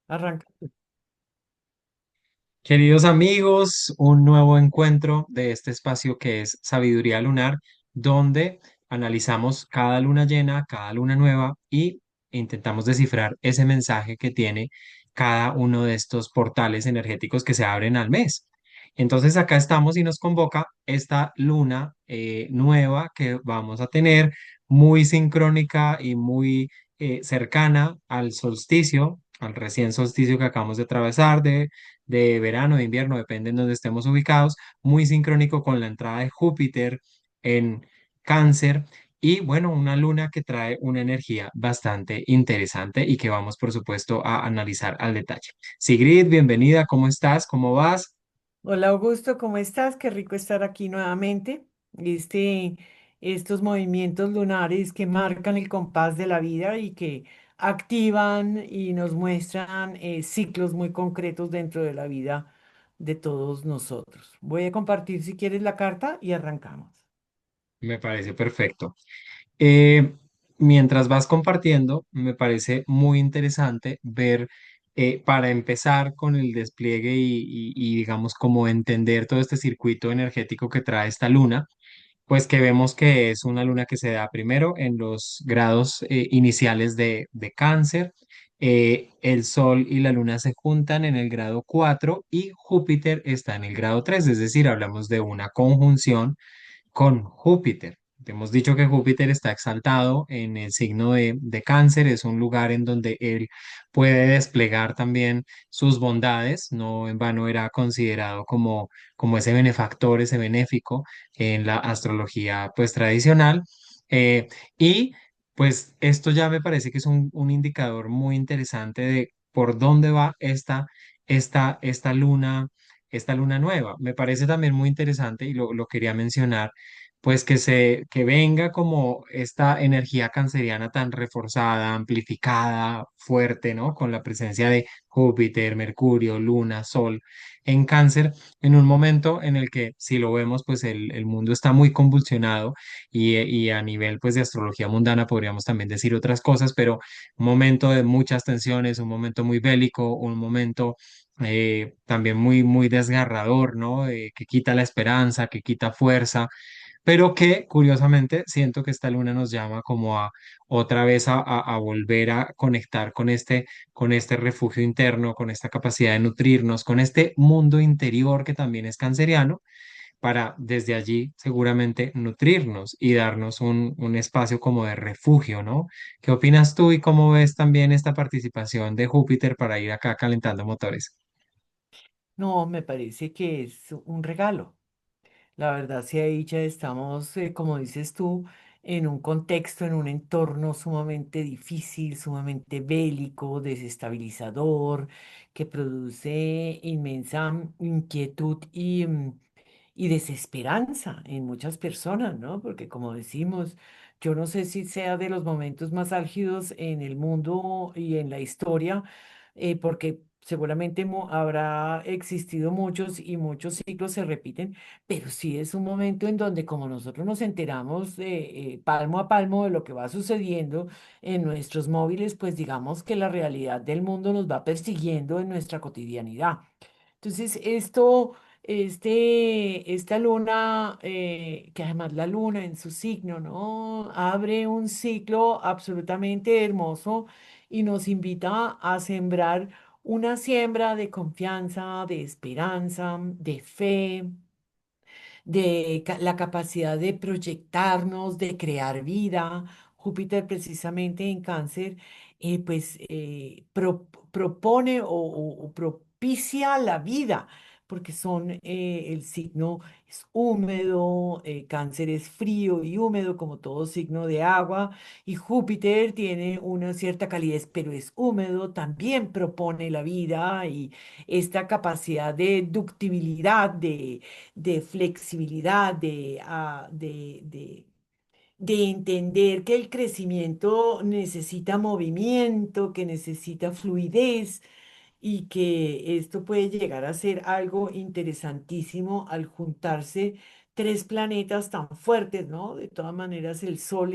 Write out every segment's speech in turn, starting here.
Arranca. Queridos amigos, un nuevo encuentro de este espacio que es Sabiduría Lunar, donde analizamos cada luna llena, cada luna nueva y intentamos descifrar ese mensaje que tiene cada uno de estos portales energéticos que se abren al mes. Entonces acá estamos y nos convoca esta luna nueva que vamos a tener, muy sincrónica y muy cercana al solsticio, al recién solsticio que acabamos de atravesar de verano, de invierno, depende en donde estemos ubicados, muy sincrónico con la entrada de Júpiter en Cáncer y bueno, una luna que trae una energía bastante interesante y que vamos, por supuesto, a analizar al detalle. Sigrid, bienvenida, ¿cómo estás? ¿Cómo vas? Hola Augusto, ¿cómo estás? Qué rico estar aquí nuevamente. Este, estos movimientos lunares que marcan el compás de la vida y que activan y nos muestran ciclos muy concretos dentro de la vida de todos nosotros. Voy a compartir si quieres la carta y arrancamos. Me parece perfecto. Eh, Mientras vas compartiendo, me parece muy interesante ver, para empezar con el despliegue y digamos, como entender todo este circuito energético que trae esta luna, pues que vemos que es una luna que se da primero en los grados iniciales de Cáncer. El Sol y la Luna se juntan en el grado 4 y Júpiter está en el grado 3, es decir, hablamos de una conjunción con Júpiter. Hemos dicho que Júpiter está exaltado en el signo de Cáncer, es un lugar en donde él puede desplegar también sus bondades, no en vano era considerado como ese benefactor, ese benéfico en la astrología pues tradicional. Eh, y pues esto ya me parece que es un indicador muy interesante de por dónde va esta luna nueva. Me parece también muy interesante y lo quería mencionar, pues que venga como esta energía canceriana tan reforzada, amplificada, fuerte, ¿no? Con la presencia de Júpiter, Mercurio, Luna, Sol en Cáncer, en un momento en el que, si lo vemos, pues el mundo está muy convulsionado y a nivel, pues, de astrología mundana podríamos también decir otras cosas, pero un momento de muchas tensiones, un momento muy bélico, un momento también muy desgarrador, ¿no? Que quita la esperanza, que quita fuerza, pero que curiosamente siento que esta luna nos llama como a otra vez a volver a conectar con este refugio interno, con esta capacidad de nutrirnos, con este mundo interior que también es canceriano, para desde allí seguramente nutrirnos y darnos un espacio como de refugio, ¿no? ¿Qué opinas tú y cómo ves también esta participación de Júpiter para ir acá calentando motores? No, me parece que es un regalo. La verdad sea dicha, estamos, como dices tú, en un contexto, en un entorno sumamente difícil, sumamente bélico, desestabilizador, que produce inmensa inquietud y desesperanza en muchas personas, ¿no? Porque como decimos, yo no sé si sea de los momentos más álgidos en el mundo y en la historia, porque seguramente habrá existido muchos y muchos ciclos se repiten, pero sí es un momento en donde como nosotros nos enteramos palmo a palmo de lo que va sucediendo en nuestros móviles, pues digamos que la realidad del mundo nos va persiguiendo en nuestra cotidianidad. Entonces, esta luna, que además la luna en su signo, ¿no? Abre un ciclo absolutamente hermoso y nos invita a sembrar una siembra de confianza, de esperanza, de fe, de la capacidad de proyectarnos, de crear vida. Júpiter precisamente en Cáncer, pues propone o propicia la vida, porque el signo es húmedo, Cáncer es frío y húmedo como todo signo de agua, y Júpiter tiene una cierta calidez, pero es húmedo, también propone la vida y esta capacidad de ductibilidad, de flexibilidad, de entender que el crecimiento necesita movimiento, que necesita fluidez y que esto puede llegar a ser algo interesantísimo al juntarse tres planetas tan fuertes, ¿no? De todas maneras, el Sol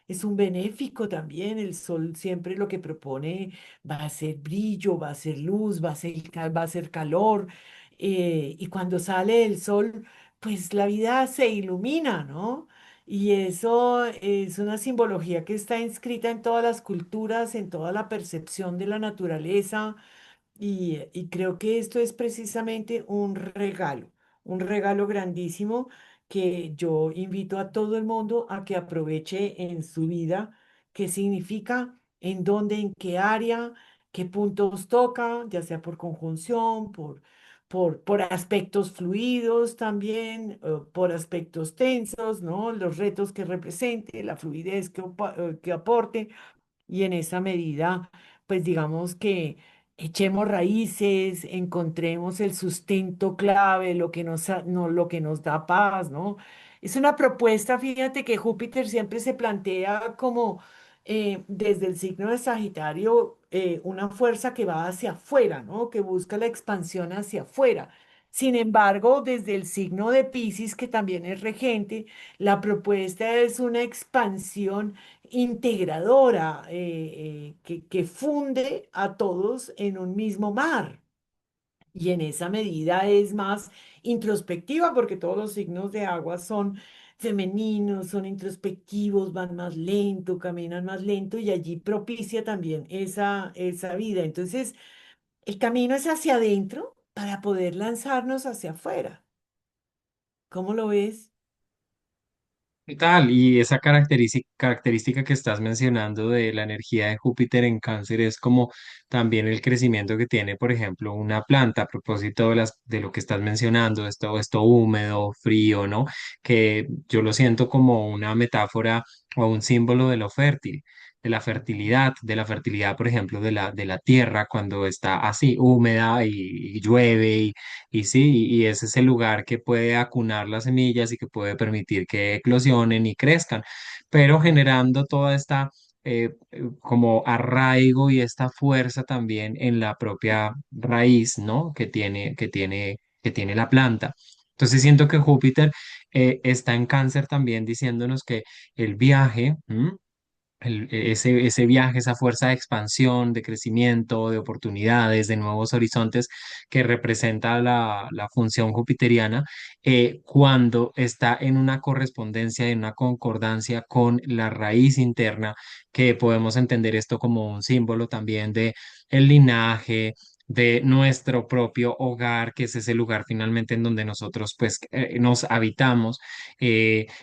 es un benéfico también. El sol siempre lo que propone va a ser brillo, va a ser luz, va a ser calor. Y cuando sale el sol, pues la vida se ilumina, ¿no? Y eso es una simbología que está inscrita en todas las culturas, en toda la percepción de la naturaleza y creo que esto es precisamente un regalo grandísimo que yo invito a todo el mundo a que aproveche en su vida, qué significa, en dónde, en qué área, qué puntos toca, ya sea por conjunción, por aspectos fluidos también, por aspectos tensos, ¿no? Los retos que represente, la fluidez que aporte. Y en esa medida, pues digamos que echemos raíces, encontremos el sustento clave, lo que nos da paz, ¿no? Es una propuesta, fíjate que Júpiter siempre se plantea como desde el signo de Sagitario una fuerza que va hacia afuera, ¿no? Que busca la expansión hacia afuera. Sin embargo, desde el signo de Piscis, que también es regente, la propuesta es una expansión integradora, que funde a todos en un mismo mar. Y en esa medida es más introspectiva porque todos los signos de agua son femeninos, son introspectivos, van más lento, caminan más lento y allí propicia también esa vida. Entonces, el camino es hacia adentro para poder lanzarnos hacia afuera. ¿Cómo lo ves? ¿Qué tal? Y esa característica que estás mencionando de la energía de Júpiter en Cáncer es como también el crecimiento que tiene, por ejemplo, una planta a propósito de lo que estás mencionando, esto húmedo, frío, ¿no? Que yo lo siento como una metáfora o un símbolo de lo fértil, de la fertilidad, por ejemplo, de la tierra cuando está así húmeda y llueve y sí, y ese es el lugar que puede acunar las semillas y que puede permitir que eclosionen y crezcan, pero generando toda esta como arraigo y esta fuerza también en la propia raíz, ¿no? Que tiene la planta. Entonces siento que Júpiter está en Cáncer también diciéndonos que el viaje, ¿m? Ese viaje, esa fuerza de expansión, de crecimiento, de oportunidades, de nuevos horizontes que representa la función jupiteriana, cuando está en una correspondencia, en una concordancia con la raíz interna, que podemos entender esto como un símbolo también de el linaje, de nuestro propio hogar, que es ese lugar finalmente en donde nosotros pues nos habitamos,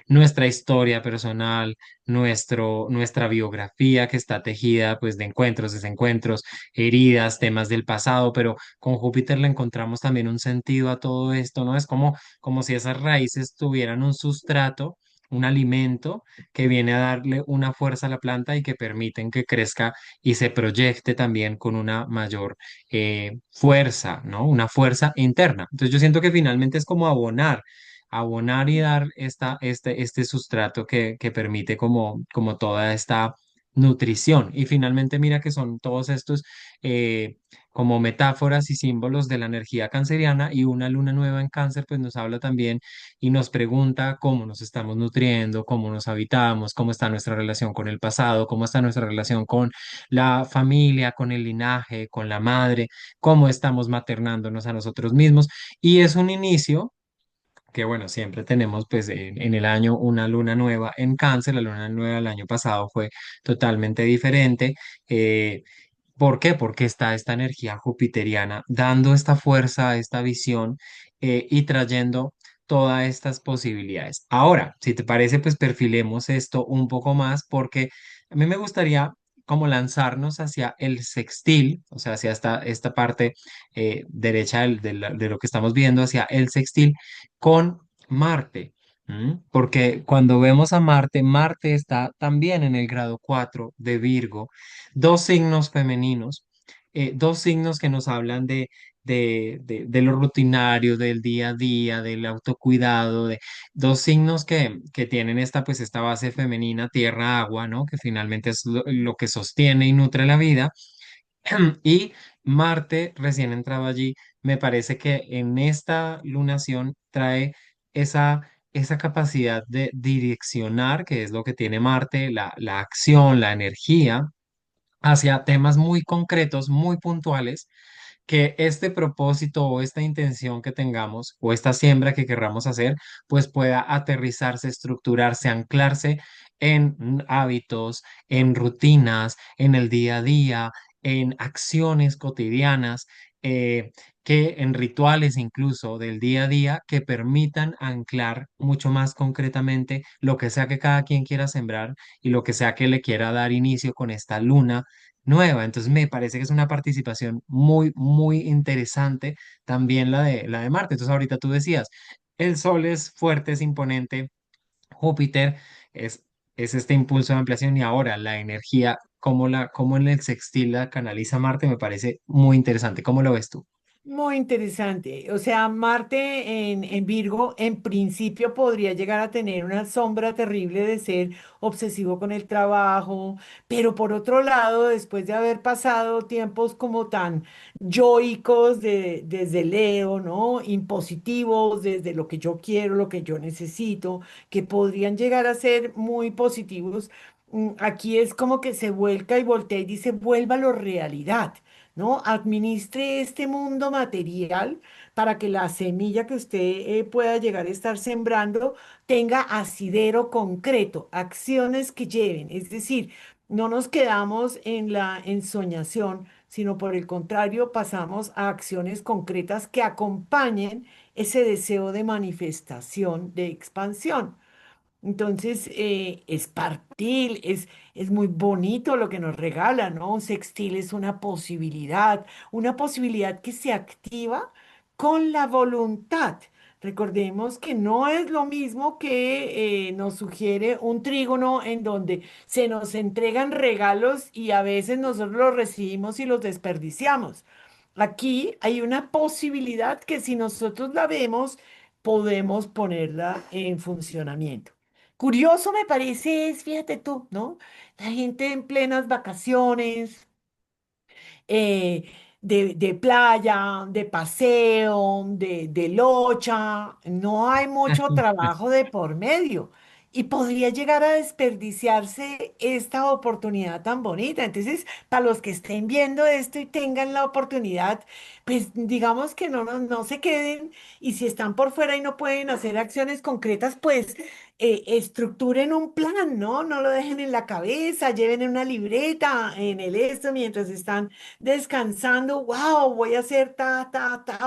nuestra historia personal, nuestra biografía que está tejida pues de encuentros, desencuentros, heridas, temas del pasado, pero con Júpiter le encontramos también un sentido a todo esto, ¿no? Es como si esas raíces tuvieran un sustrato, un alimento que viene a darle una fuerza a la planta y que permiten que crezca y se proyecte también con una mayor fuerza, ¿no? Una fuerza interna. Entonces yo siento que finalmente es como abonar y dar este sustrato que permite como toda esta nutrición. Y finalmente mira que son todos estos eh, como metáforas y símbolos de la energía canceriana y una luna nueva en cáncer pues nos habla también y nos pregunta cómo nos estamos nutriendo, cómo nos habitamos, cómo está nuestra relación con el pasado, cómo está nuestra relación con la familia, con el linaje, con la madre, cómo estamos maternándonos a nosotros mismos. Y es un inicio que bueno, siempre tenemos pues en el año una luna nueva en Cáncer, la luna nueva del año pasado fue totalmente diferente. eh, ¿Por qué? Porque está esta energía jupiteriana dando esta fuerza, esta visión y trayendo todas estas posibilidades. Ahora, si te parece, pues perfilemos esto un poco más porque a mí me gustaría como lanzarnos hacia el sextil, o sea, hacia esta parte derecha de lo que estamos viendo, hacia el sextil con Marte. Porque cuando vemos a Marte, Marte está también en el grado 4 de Virgo, dos signos femeninos, dos signos que nos hablan de lo rutinario, del día a día, del autocuidado, de dos signos que tienen pues esta base femenina, tierra, agua, ¿no? Que finalmente es lo que sostiene y nutre la vida. Y Marte, recién entrado allí, me parece que en esta lunación trae esa esa capacidad de direccionar, que es lo que tiene Marte, la acción, la energía, hacia temas muy concretos, muy puntuales, que este propósito o esta intención que tengamos o esta siembra que querramos hacer, pues pueda aterrizarse, estructurarse, anclarse en hábitos, en rutinas, en el día a día, en acciones cotidianas, que en rituales incluso del día a día que permitan anclar mucho más concretamente lo que sea que cada quien quiera sembrar y lo que sea que le quiera dar inicio con esta luna nueva. Entonces me parece que es una participación muy, muy interesante también la de Marte. Entonces ahorita tú decías, el Sol es fuerte, es imponente, Júpiter es, es este impulso de ampliación y ahora la energía, cómo en el sextil la canaliza Marte, me parece muy interesante. ¿Cómo lo ves tú? Muy interesante. O sea, Marte en Virgo en principio podría llegar a tener una sombra terrible de ser obsesivo con el trabajo, pero por otro lado, después de haber pasado tiempos como tan yoicos desde Leo, ¿no? Impositivos, desde lo que yo quiero, lo que yo necesito, que podrían llegar a ser muy positivos. Aquí es como que se vuelca y voltea y dice, vuélvalo realidad. ¿No? Administre este mundo material para que la semilla que usted pueda llegar a estar sembrando tenga asidero concreto, acciones que lleven. Es decir, no nos quedamos en la ensoñación, sino por el contrario, pasamos a acciones concretas que acompañen ese deseo de manifestación, de expansión. Entonces, es partil, es muy bonito lo que nos regala, ¿no? Un sextil es una posibilidad que se activa con la voluntad. Recordemos que no es lo mismo que nos sugiere un trígono en donde se nos entregan regalos y a veces nosotros los recibimos y los desperdiciamos. Aquí hay una posibilidad que si nosotros la vemos, podemos ponerla en funcionamiento. Curioso me parece es, fíjate tú, ¿no? La gente en plenas vacaciones, eh, de playa, de paseo, de locha, no hay mucho trabajo de por medio y podría llegar a desperdiciarse esta oportunidad tan bonita. Entonces, para los que estén viendo esto y tengan la oportunidad, pues digamos que no se queden y si están por fuera y no pueden hacer acciones concretas, pues estructuren un plan, ¿no? No lo dejen en la cabeza, lleven en una libreta, en el esto, mientras están descansando, wow, voy a hacer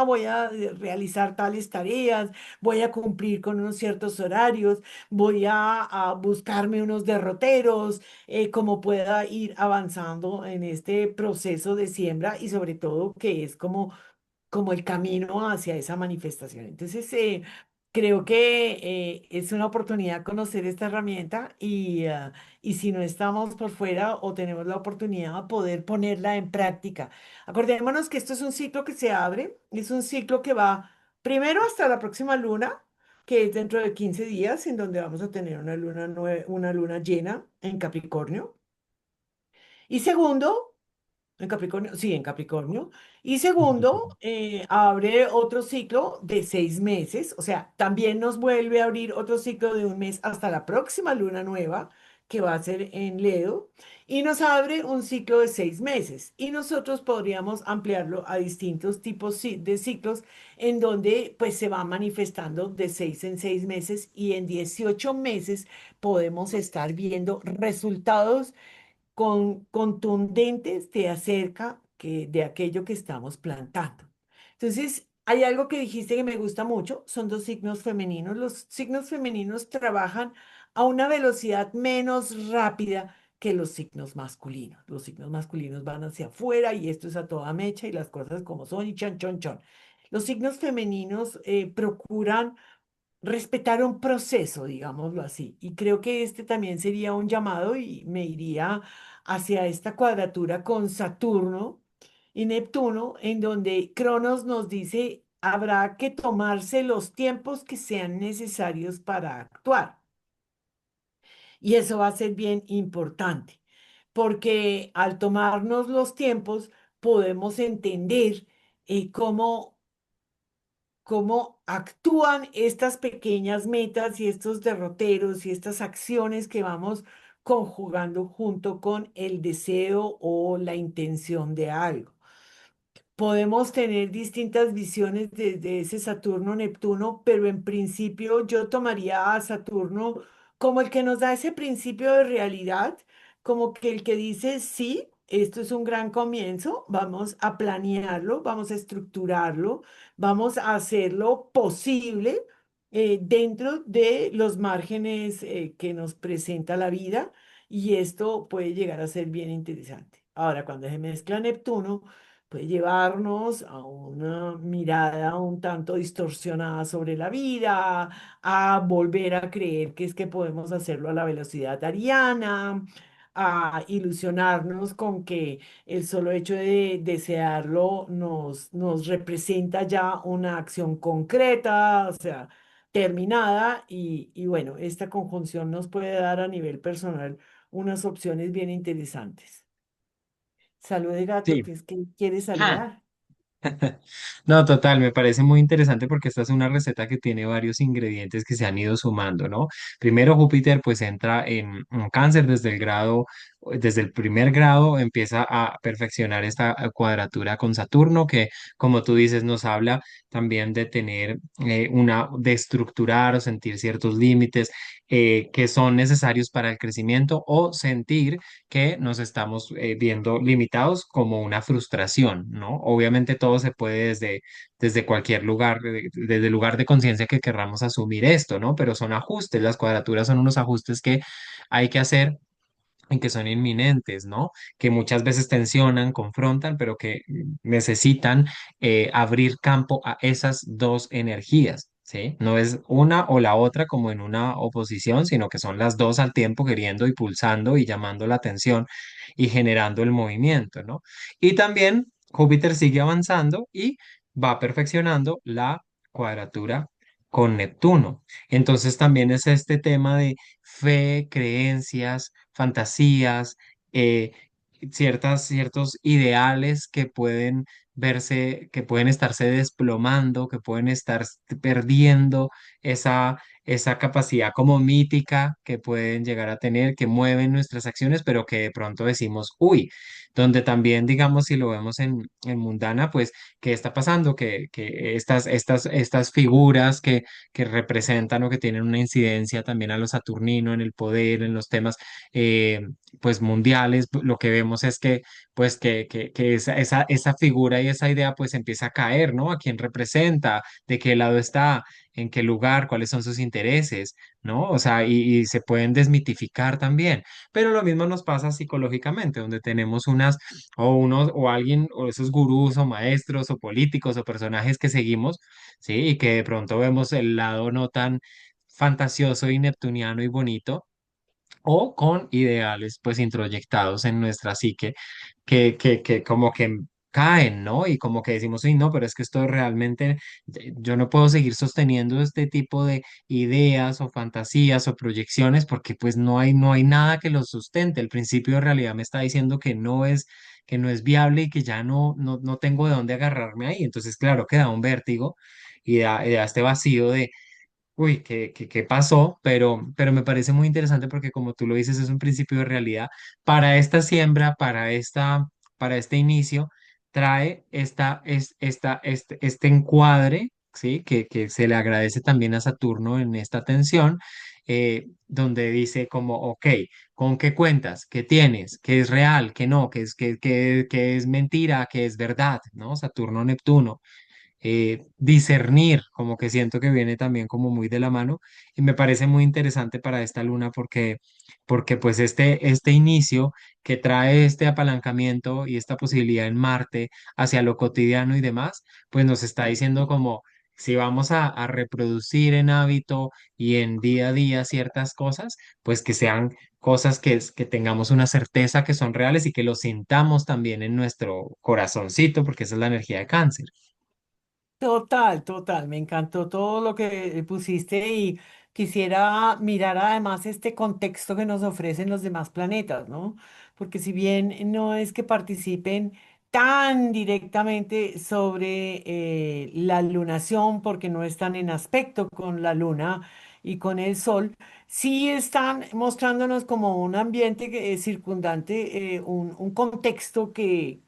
voy a realizar tales tareas, voy a cumplir con unos ciertos horarios, voy a buscarme unos derroteros, como pueda ir avanzando en este proceso de siembra y sobre todo que es como el camino hacia esa manifestación. Entonces, creo que es una oportunidad conocer esta herramienta y si no estamos por fuera o tenemos la oportunidad, poder ponerla en práctica. Acordémonos que esto es un ciclo que se abre, es un ciclo que va primero hasta la próxima luna, que es dentro de 15 días, en donde vamos a tener una luna llena en Capricornio. Y segundo, en Capricornio, sí, en Capricornio. Y segundo, abre otro ciclo de 6 meses, o sea, también nos vuelve a abrir otro ciclo de un mes hasta la próxima luna nueva, que va a ser en Leo, y nos abre un ciclo de 6 meses. Y nosotros podríamos ampliarlo a distintos tipos de ciclos en donde pues se va manifestando de 6 en 6 meses y en 18 meses podemos estar viendo resultados contundentes de acerca de aquello que estamos plantando. Entonces, hay algo que dijiste que me gusta mucho, son dos signos femeninos. Los signos femeninos trabajan a una velocidad menos rápida que los signos masculinos. Los signos masculinos van hacia afuera y esto es a toda mecha y las cosas como son y chan, chon, chon. Los signos femeninos procuran respetar un proceso, digámoslo así. Y creo que este también sería un llamado y me iría hacia esta cuadratura con Saturno y Neptuno, en donde Cronos nos dice, habrá que tomarse los tiempos que sean necesarios para actuar. Y eso va a ser bien importante, porque al tomarnos los tiempos podemos entender cómo cómo actúan estas pequeñas metas y estos derroteros y estas acciones que vamos conjugando junto con el deseo o la intención de algo. Podemos tener distintas visiones desde ese Saturno-Neptuno, pero en principio yo tomaría a Saturno como el que nos da ese principio de realidad, como que el que dice, sí, esto es un gran comienzo, vamos a planearlo, vamos a estructurarlo, vamos a hacerlo posible dentro de los márgenes que nos presenta la vida, y esto puede llegar a ser bien interesante. Ahora, cuando se mezcla Neptuno, puede llevarnos a una mirada un tanto distorsionada sobre la vida, a volver a creer que es que podemos hacerlo a la velocidad ariana, a ilusionarnos con que el solo hecho de desearlo nos representa ya una acción concreta, o sea, terminada, y bueno, esta conjunción nos puede dar a nivel personal unas opciones bien interesantes. Salude, gato, Sí. que es que quiere Ah. saludar. No, total, me parece muy interesante porque esta es una receta que tiene varios ingredientes que se han ido sumando, ¿no? Primero, Júpiter pues entra en un cáncer desde el primer grado, empieza a perfeccionar esta cuadratura con Saturno, que como tú dices, nos habla también de tener de estructurar o sentir ciertos límites que son necesarios para el crecimiento o sentir que nos estamos viendo limitados como una frustración, ¿no? Obviamente todo se puede desde cualquier lugar, desde el lugar de conciencia que querramos asumir esto, ¿no? Pero son ajustes, las cuadraturas son unos ajustes que hay que hacer y que son inminentes, ¿no? Que muchas veces tensionan, confrontan, pero que necesitan abrir campo a esas dos energías, ¿sí? No es una o la otra como en una oposición, sino que son las dos al tiempo queriendo y pulsando y llamando la atención y generando el movimiento, ¿no? Y también Júpiter sigue avanzando y va perfeccionando la cuadratura con Neptuno. Entonces también es este tema de fe, creencias, fantasías, eh, ciertos ideales que pueden verse, que pueden estarse desplomando, que pueden estar perdiendo esa capacidad como mítica que pueden llegar a tener, que mueven nuestras acciones, pero que de pronto decimos, uy, donde también, digamos, si lo vemos en mundana, pues, ¿qué está pasando? Que estas figuras que representan o que tienen una incidencia también a lo saturnino en el poder, en los temas eh, pues mundiales, lo que vemos es que pues que esa figura y esa idea pues empieza a caer, ¿no? ¿A quién representa? ¿De qué lado está? ¿En qué lugar? ¿Cuáles son sus intereses? ¿No? O sea, y se pueden desmitificar también. Pero lo mismo nos pasa psicológicamente, donde tenemos unos, o alguien, o esos gurús, o maestros, o políticos, o personajes que seguimos, ¿sí? Y que de pronto vemos el lado no tan fantasioso y neptuniano y bonito, o con ideales pues introyectados en nuestra psique que como que caen, ¿no? Y como que decimos, sí, no, pero es que esto realmente, yo no puedo seguir sosteniendo este tipo de ideas o fantasías o proyecciones porque pues no hay nada que los sustente. El principio de realidad me está diciendo que no es viable y que ya no tengo de dónde agarrarme ahí. Entonces, claro, queda un vértigo y da este vacío de uy, ¿qué pasó? Pero me parece muy interesante porque como tú lo dices, es un principio de realidad. Para esta siembra, para este inicio, trae este encuadre, ¿sí? Que se le agradece también a Saturno en esta tensión, donde dice como, ok, ¿con qué cuentas? ¿Qué tienes? ¿Qué es real? ¿Qué no? ¿Qué es mentira? ¿Qué es verdad? ¿No? Saturno, Neptuno discernir, como que siento que viene también como muy de la mano y me parece muy interesante para esta luna porque pues este inicio que trae este apalancamiento y esta posibilidad en Marte hacia lo cotidiano y demás, pues nos está diciendo como si vamos a reproducir en hábito y en día a día ciertas cosas, pues que sean cosas que tengamos una certeza que son reales y que lo sintamos también en nuestro corazoncito, porque esa es la energía de cáncer. Total, total, me encantó todo lo que pusiste, y quisiera mirar además este contexto que nos ofrecen los demás planetas, ¿no? Porque si bien no es que participen tan directamente sobre la lunación, porque no están en aspecto con la luna y con el sol, sí están mostrándonos como un ambiente circundante, un contexto que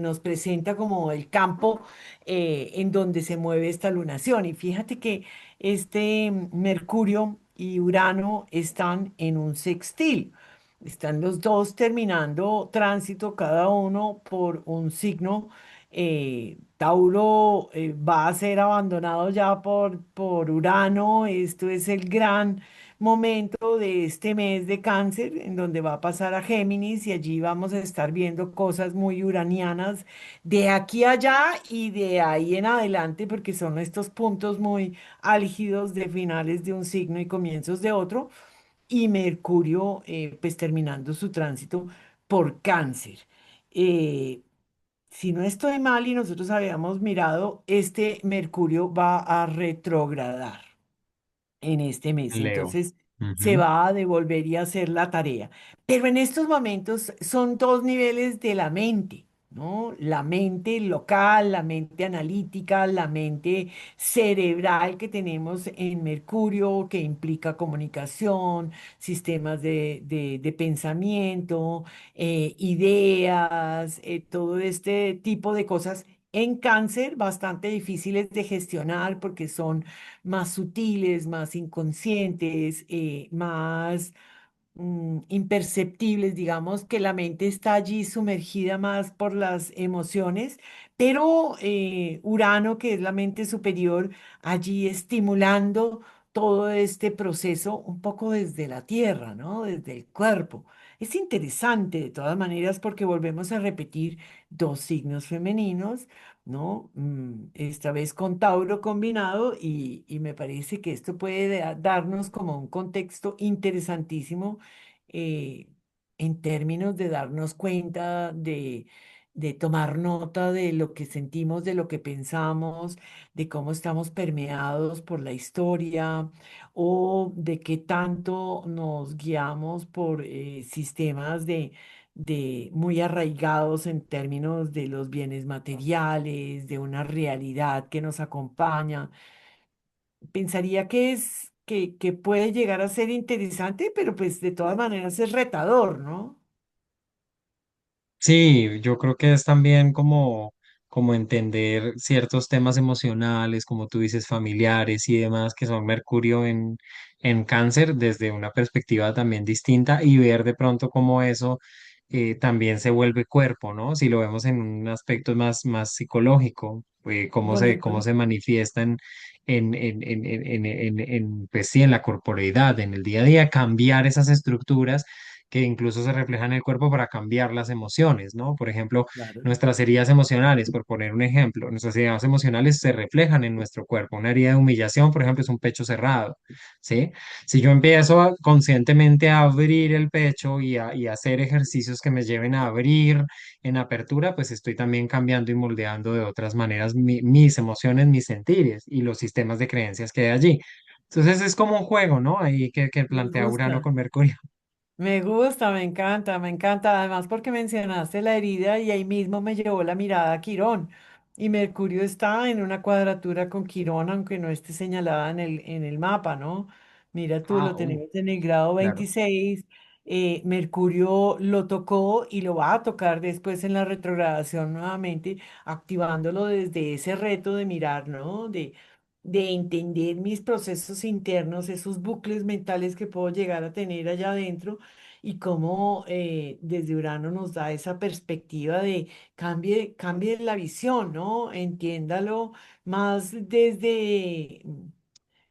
nos presenta como el campo en donde se mueve esta lunación. Y fíjate que este Mercurio y Urano están en un sextil. Están los dos terminando tránsito, cada uno por un signo. Tauro va a ser abandonado ya por Urano. Esto es el gran momento de este mes de Cáncer, en donde va a pasar a Géminis y allí vamos a estar viendo cosas muy uranianas de aquí a allá y de ahí en adelante, porque son estos puntos muy álgidos de finales de un signo y comienzos de otro y Mercurio pues terminando su tránsito por Cáncer. Eh, si no estoy mal y nosotros habíamos mirado, este Mercurio va a retrogradar en este mes. Leo. Entonces se Ujú. va a devolver y a hacer la tarea. Pero en estos momentos son dos niveles de la mente, ¿no? La mente local, la mente analítica, la mente cerebral que tenemos en Mercurio, que implica comunicación, sistemas de pensamiento, ideas, todo este tipo de cosas. En cáncer, bastante difíciles de gestionar porque son más sutiles, más inconscientes, más imperceptibles, digamos que la mente está allí sumergida más por las emociones, pero Urano, que es la mente superior, allí estimulando todo este proceso un poco desde la tierra, ¿no? Desde el cuerpo. Es interesante de todas maneras porque volvemos a repetir dos signos femeninos, ¿no? Esta vez con Tauro combinado y me parece que esto puede darnos como un contexto interesantísimo eh, en términos de darnos cuenta, de tomar nota de lo que sentimos, de lo que pensamos, de cómo estamos permeados por la historia o de qué tanto nos guiamos por sistemas de muy arraigados en términos de los bienes materiales, de una realidad que nos acompaña. Pensaría que que puede llegar a ser interesante, pero pues de todas maneras es retador, ¿no? Sí, yo creo que es también como entender ciertos temas emocionales, como tú dices, familiares y demás, que son Mercurio en cáncer desde una perspectiva también distinta y ver de pronto cómo eso también se vuelve cuerpo, ¿no? Si lo vemos en un aspecto más psicológico, cómo Bonito. se manifiesta pues sí, en la corporeidad, en el día a día, cambiar esas estructuras que incluso se reflejan en el cuerpo para cambiar las emociones, ¿no? Por ejemplo, Claro. nuestras heridas emocionales, por poner un ejemplo, nuestras heridas emocionales se reflejan en nuestro cuerpo. Una herida de humillación, por ejemplo, es un pecho cerrado, ¿sí? Si yo empiezo conscientemente a abrir el pecho y a hacer ejercicios que me lleven a abrir en apertura, pues estoy también cambiando y moldeando de otras maneras mis emociones, mis sentires y los sistemas de creencias que hay allí. Entonces es como un juego, ¿no? Ahí que Me plantea Urano gusta. con Mercurio. Me gusta, me encanta, me encanta. Además, porque mencionaste la herida y ahí mismo me llevó la mirada a Quirón. Y Mercurio está en una cuadratura con Quirón, aunque no esté señalada en el mapa, ¿no? Mira tú, Ah, lo tenemos en el grado claro. 26. Mercurio lo tocó y lo va a tocar después en la retrogradación nuevamente, activándolo desde ese reto de mirar, ¿no? De entender mis procesos internos, esos bucles mentales que puedo llegar a tener allá adentro y cómo desde Urano nos da esa perspectiva de cambie la visión, ¿no? Entiéndalo más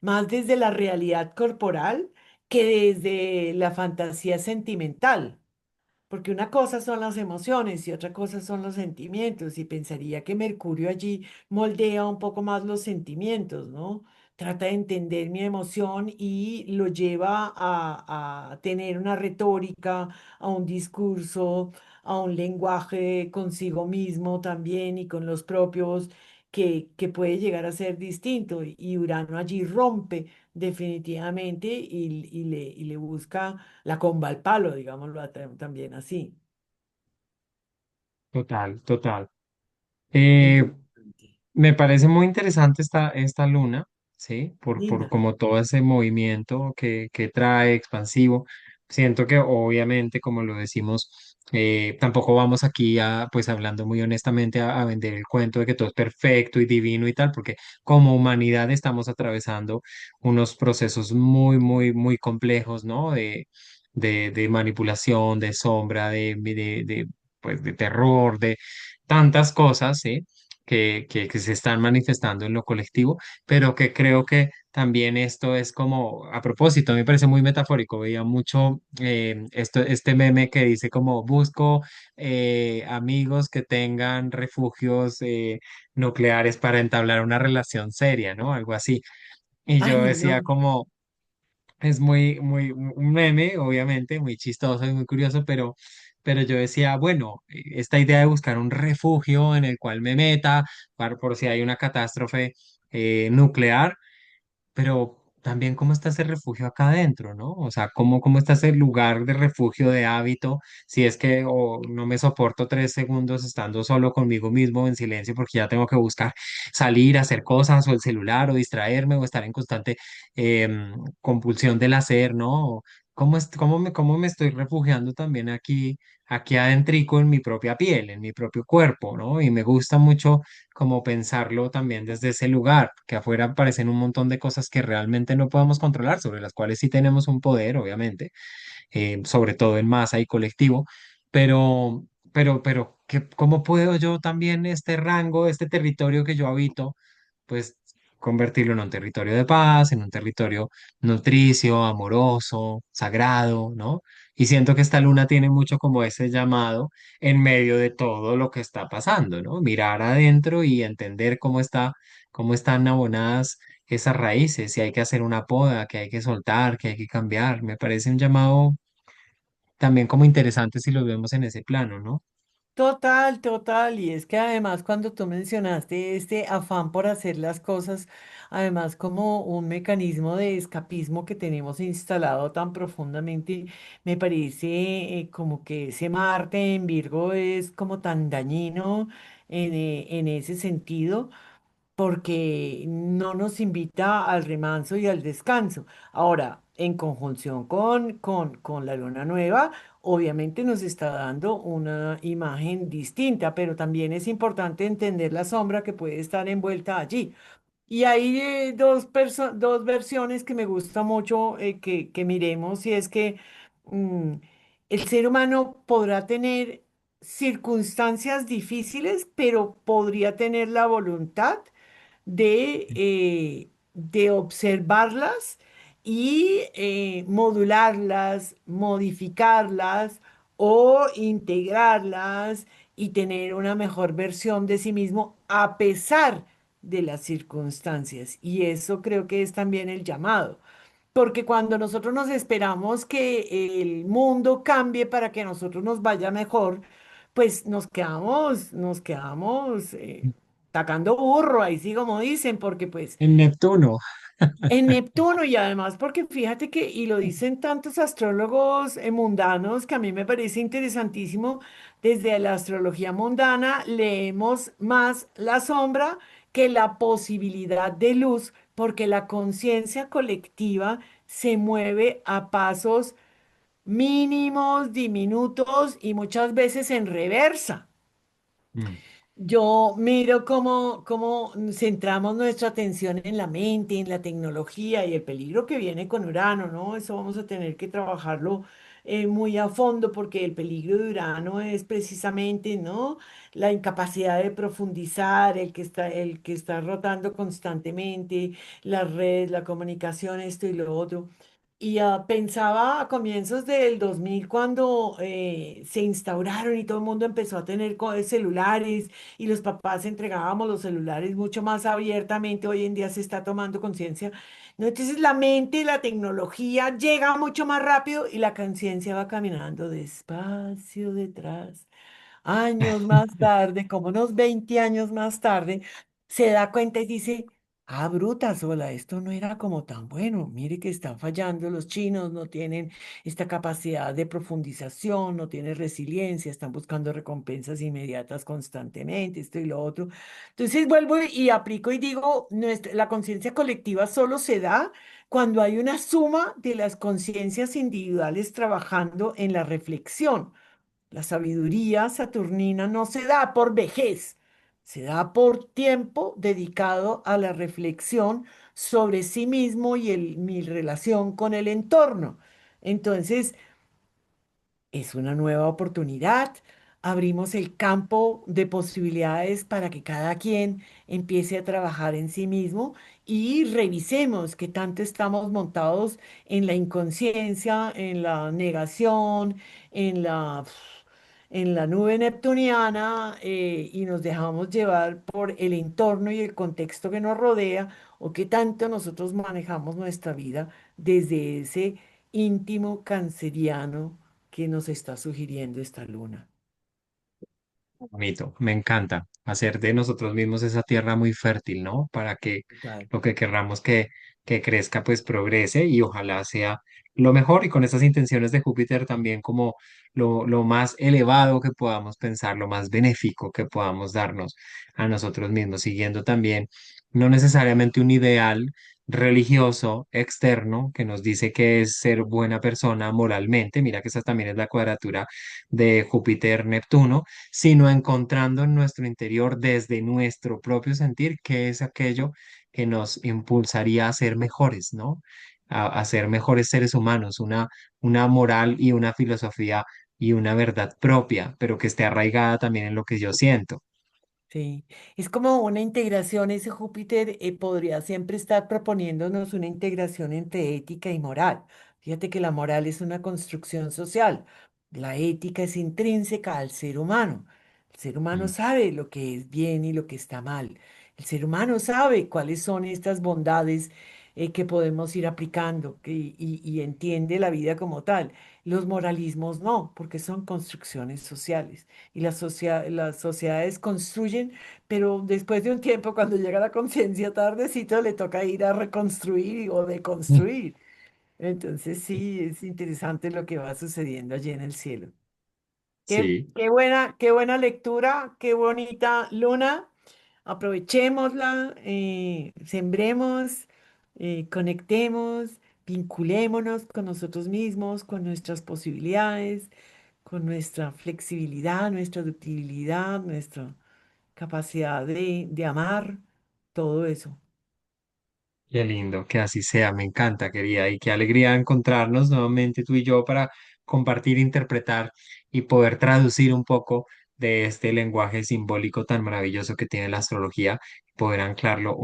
más desde la realidad corporal que desde la fantasía sentimental. Porque una cosa son las emociones y otra cosa son los sentimientos, y pensaría que Mercurio allí moldea un poco más los sentimientos, ¿no? Trata de entender mi emoción y lo lleva a tener una retórica, a un discurso, a un lenguaje consigo mismo también y con los propios que puede llegar a ser distinto. Y Urano allí rompe definitivamente y le busca la comba al palo, digámoslo también así. Total, total. Eh, Importante. Me parece muy interesante esta luna, ¿sí? Por Linda. como todo ese movimiento que trae expansivo. Siento que obviamente, como lo decimos, tampoco vamos aquí a, pues hablando muy honestamente, a vender el cuento de que todo es perfecto y divino y tal, porque como humanidad estamos atravesando unos procesos muy, muy, muy complejos, ¿no? De manipulación, de sombra, pues, de terror, de tantas cosas, ¿sí? Que se están manifestando en lo colectivo, pero que creo que también esto es como, a propósito, a mí me parece muy metafórico, veía mucho este meme que dice como busco amigos que tengan refugios nucleares para entablar una relación seria, ¿no? Algo así. Y yo Ay, decía no. como, es muy, muy, un meme, obviamente, muy chistoso y muy curioso, pero yo decía, bueno, esta idea de buscar un refugio en el cual me meta por si hay una catástrofe nuclear, pero también cómo está ese refugio acá adentro, ¿no? O sea, cómo está ese lugar de refugio, de hábito, si es que no me soporto 3 segundos estando solo conmigo mismo en silencio porque ya tengo que buscar salir, hacer cosas o el celular o distraerme o estar en constante compulsión del hacer, ¿no? ¿Cómo me estoy refugiando también aquí adentrico en mi propia piel, en mi propio cuerpo, ¿no? Y me gusta mucho como pensarlo también desde ese lugar, que afuera aparecen un montón de cosas que realmente no podemos controlar, sobre las cuales sí tenemos un poder, obviamente, sobre todo en masa y colectivo, pero, ¿cómo puedo yo también este rango, este territorio que yo habito, pues convertirlo en un territorio de paz, en un territorio nutricio, amoroso, sagrado, ¿no? Y siento que esta luna tiene mucho como ese llamado en medio de todo lo que está pasando, ¿no? Mirar adentro y entender cómo están abonadas esas raíces, si hay que hacer una poda, que hay que soltar, que hay que cambiar. Me parece un llamado también como interesante si lo vemos en ese plano, ¿no? Total, total. Y es que además cuando tú mencionaste este afán por hacer las cosas, además como un mecanismo de escapismo que tenemos instalado tan profundamente, me parece como que ese Marte en Virgo es como tan dañino en ese sentido porque no nos invita al remanso y al descanso. Ahora, en conjunción con la luna nueva, obviamente nos está dando una imagen distinta, pero también es importante entender la sombra que puede estar envuelta allí. Y hay dos versiones que me gusta mucho que miremos, y es que mm, el ser humano podrá tener circunstancias difíciles, pero podría tener la voluntad de observarlas y modularlas, modificarlas o integrarlas y tener una mejor versión de sí mismo a pesar de las circunstancias. Y eso creo que es también el llamado. Porque cuando nosotros nos esperamos que el mundo cambie para que a nosotros nos vaya mejor, pues nos quedamos tacando burro, ahí sí como dicen, porque pues En Neptuno. en Neptuno y además porque fíjate que, y lo dicen tantos astrólogos mundanos, que a mí me parece interesantísimo, desde la astrología mundana leemos más la sombra que la posibilidad de luz, porque la conciencia colectiva se mueve a pasos mínimos, diminutos y muchas veces en reversa. Mm. Yo miro cómo centramos nuestra atención en la mente, en la tecnología y el peligro que viene con Urano, ¿no? Eso vamos a tener que trabajarlo muy a fondo porque el peligro de Urano es precisamente, ¿no? La incapacidad de profundizar, el que está rotando constantemente, las redes, la comunicación, esto y lo otro. Y pensaba a comienzos del 2000 cuando se instauraron y todo el mundo empezó a tener celulares y los papás entregábamos los celulares mucho más abiertamente. Hoy en día se está tomando conciencia. ¿No? Entonces la mente, la tecnología llega mucho más rápido y la conciencia va caminando despacio detrás. Años más tarde, como unos 20 años más tarde, se da cuenta y dice, Ah, bruta sola, esto no era como tan bueno. Mire que están fallando los chinos, no tienen esta capacidad de profundización, no tienen resiliencia, están buscando recompensas inmediatas constantemente, esto y lo otro. Entonces vuelvo y aplico y digo, la conciencia colectiva solo se da cuando hay una suma de las conciencias individuales trabajando en la reflexión. La sabiduría saturnina no se da por vejez, se da por tiempo dedicado a la reflexión sobre sí mismo y mi relación con el entorno. Entonces, es una nueva oportunidad. Abrimos el campo de posibilidades para que cada quien empiece a trabajar en sí mismo y revisemos qué tanto estamos montados en la inconsciencia, en la negación, en la nube neptuniana, y nos dejamos llevar por el entorno y el contexto que nos rodea, o qué tanto nosotros manejamos nuestra vida desde ese íntimo canceriano que nos está sugiriendo esta luna. Bonito, me encanta hacer de nosotros mismos esa tierra muy fértil, ¿no? Para que Total. lo que querramos que crezca, pues progrese y ojalá sea lo mejor y con esas intenciones de Júpiter también como lo más elevado que podamos pensar, lo más benéfico que podamos darnos a nosotros mismos, siguiendo también no necesariamente un ideal religioso externo que nos dice que es ser buena persona moralmente, mira que esa también es la cuadratura de Júpiter-Neptuno, sino encontrando en nuestro interior desde nuestro propio sentir qué es aquello que nos impulsaría a ser mejores, ¿no? A ser mejores seres humanos, una moral y una filosofía y una verdad propia, pero que esté arraigada también en lo que yo siento. Sí, es como una integración, ese Júpiter podría siempre estar proponiéndonos una integración entre ética y moral. Fíjate que la moral es una construcción social, la ética es intrínseca al ser humano. El ser humano Mm. sabe lo que es bien y lo que está mal. El ser humano sabe cuáles son estas bondades que podemos ir aplicando y entiende la vida como tal. Los moralismos no, porque son construcciones sociales y las sociedades construyen, pero después de un tiempo, cuando llega la conciencia tardecito, le toca ir a reconstruir o Mm. deconstruir. Entonces sí, es interesante lo que va sucediendo allí en el cielo. Sí. Qué buena lectura, qué bonita luna. Aprovechémosla, sembremos, conectemos, vinculémonos con nosotros mismos, con nuestras posibilidades, con nuestra flexibilidad, nuestra ductilidad, nuestra capacidad de amar, todo eso. Qué lindo, que así sea, me encanta, querida, y qué alegría encontrarnos nuevamente tú y yo para compartir, interpretar y poder traducir un poco de este lenguaje simbólico tan maravilloso que tiene la astrología, poder anclarlo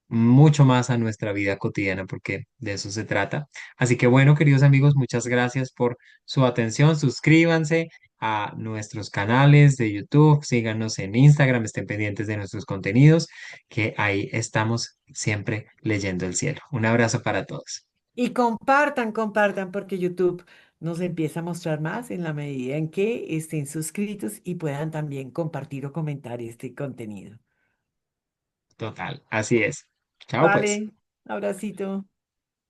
mucho más a nuestra vida cotidiana, porque de eso se trata. Así que bueno, queridos amigos, muchas gracias por su atención, suscríbanse a nuestros canales de YouTube, síganos en Instagram, estén pendientes de nuestros contenidos que ahí estamos siempre leyendo el cielo. Un abrazo para todos. Y compartan, compartan, porque YouTube nos empieza a mostrar más en la medida en que estén suscritos y puedan también compartir o comentar este contenido. Total, así es. Chao pues. Vale, abracito.